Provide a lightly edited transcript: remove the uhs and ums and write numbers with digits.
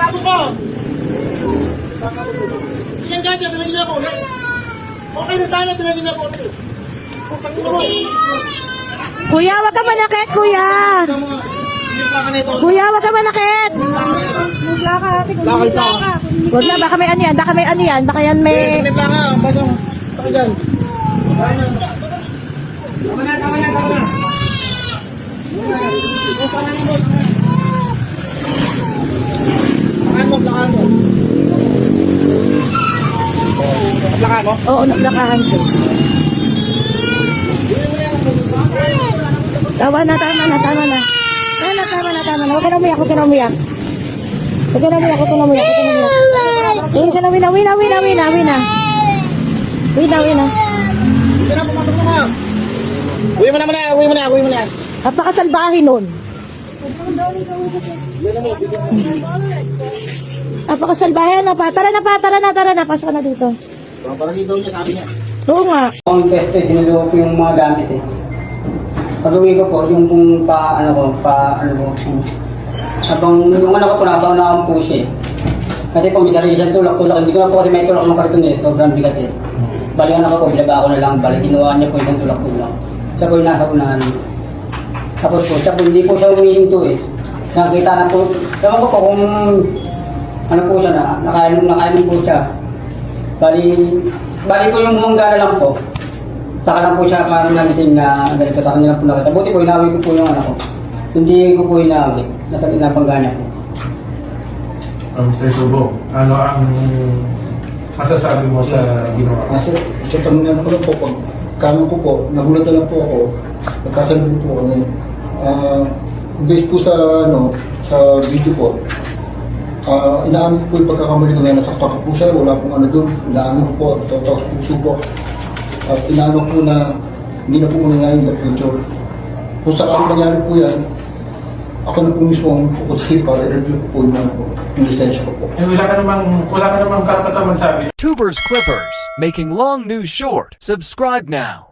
Gago ka! Iyan ka dyan, tinagin ako ulit. Okay na sana, tinagin ako ulit. Putang ina mo. Kuya, wag ka manakit, kuya. Kuya, wag ka manakit. Lakay pa. Wag na, baka may ano yan, baka may ano yan, baka yan may... Tinip lang ha, bago. Bakit yan? Tama na. Lakaan mo. Lakaan mo? Oo, naglakahan ko. Tama na. Tama na. Huwag ka na umiyak. Uwi na. Pumasok mo nga. Uwi mo na. Napakasalbahe nun. Napakasalbahe na pa. Tara na. Pasok na dito. Parang dito niya, sabi niya. Oo nga. Ang pesto, sinusuot ko yung mga gamit eh. Pag-uwi ko po, yung kung habang yung anak ko po, nasa po siya eh. Kasi po, may sarili siyang tulak. Hindi ko na po kasi may tulak ng kariton eh. Sobrang bigat eh. Bali anak ko po, binaba ko na lang. Bali, ginawa niya po isang tulak. Siya po yung nasa unahan. Tapos po, siya po, hindi po siya humihinto eh. Nakakita na po, sabi ko po kung ano po siya na, nakainom po siya. Bali po yung bumanggana lang po. Saka lang po siya parang namising na ganito sa kanila po nakita. Buti po, inawi ko po yung anak ko. Hindi ko po inawi. Nasa inapanggana po. Mr. Subo, ano ang masasabi mo sa ginawa? Sa pangyanan ko lang po, pag kano ko po, nagulat na lang po ako, nagkasalubong po kami. Based po sa, sa video po, inaamin ko po yung pagkakamali ko na nasakta ko po siya, wala pong ano doon, inaamin ko po, sa puso po. At inaano ko na hindi na po mangyayari in the future. Kung saan mangyari po yan, ako na po mismo ang pupuntahin para i-review ko po yung lisensya ko po. Eh, wala ka namang karapatan magsabi. Tubers Clippers, making long news short. Subscribe now.